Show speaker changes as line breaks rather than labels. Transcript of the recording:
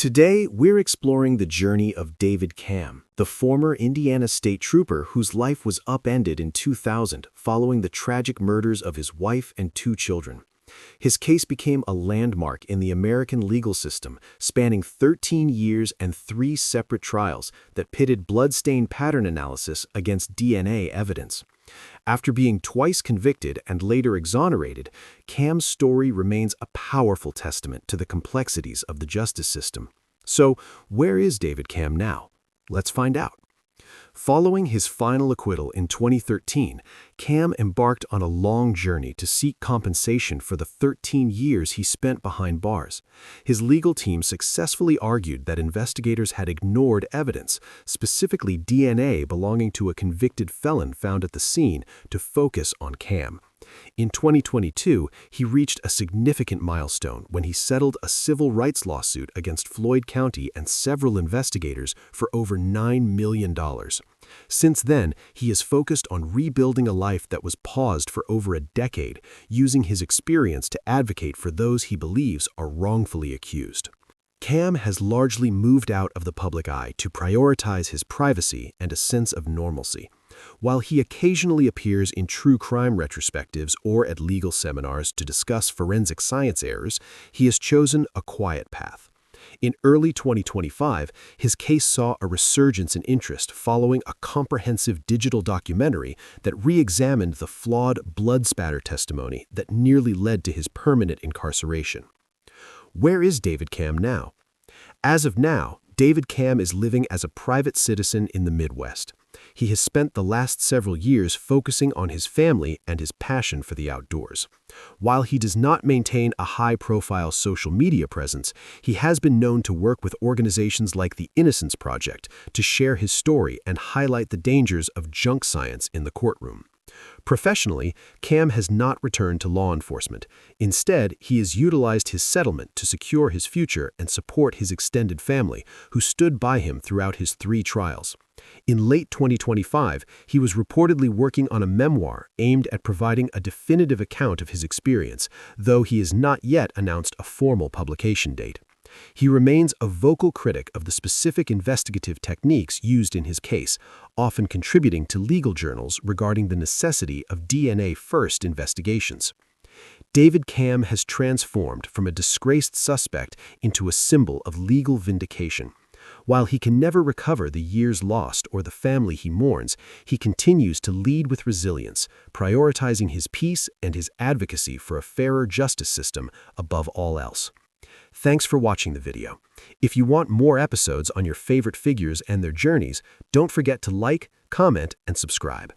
Today, we're exploring the journey of David Camm, the former Indiana state trooper whose life was upended in 2000 following the tragic murders of his wife and two children. His case became a landmark in the American legal system, spanning 13 years and 3 separate trials that pitted bloodstain pattern analysis against DNA evidence. After being twice convicted and later exonerated, Camm's story remains a powerful testament to the complexities of the justice system. So, where is David Camm now? Let's find out. Following his final acquittal in 2013, Camm embarked on a long journey to seek compensation for the 13 years he spent behind bars. His legal team successfully argued that investigators had ignored evidence, specifically DNA belonging to a convicted felon found at the scene, to focus on Camm. In 2022, he reached a significant milestone when he settled a civil rights lawsuit against Floyd County and several investigators for over $9 million. Since then, he has focused on rebuilding a life that was paused for over a decade, using his experience to advocate for those he believes are wrongfully accused. Camm has largely moved out of the public eye to prioritize his privacy and a sense of normalcy. While he occasionally appears in true crime retrospectives or at legal seminars to discuss forensic science errors, he has chosen a quiet path. In early 2025, his case saw a resurgence in interest following a comprehensive digital documentary that re-examined the flawed blood spatter testimony that nearly led to his permanent incarceration. Where is David Camm now? As of now, David Camm is living as a private citizen in the Midwest. He has spent the last several years focusing on his family and his passion for the outdoors. While he does not maintain a high-profile social media presence, he has been known to work with organizations like the Innocence Project to share his story and highlight the dangers of junk science in the courtroom. Professionally, Camm has not returned to law enforcement. Instead, he has utilized his settlement to secure his future and support his extended family, who stood by him throughout his 3 trials. In late 2025, he was reportedly working on a memoir aimed at providing a definitive account of his experience, though he has not yet announced a formal publication date. He remains a vocal critic of the specific investigative techniques used in his case, often contributing to legal journals regarding the necessity of DNA-first investigations. David Camm has transformed from a disgraced suspect into a symbol of legal vindication. While he can never recover the years lost or the family he mourns, he continues to lead with resilience, prioritizing his peace and his advocacy for a fairer justice system above all else. Thanks for watching the video. If you want more episodes on your favorite figures and their journeys, don't forget to like, comment, and subscribe.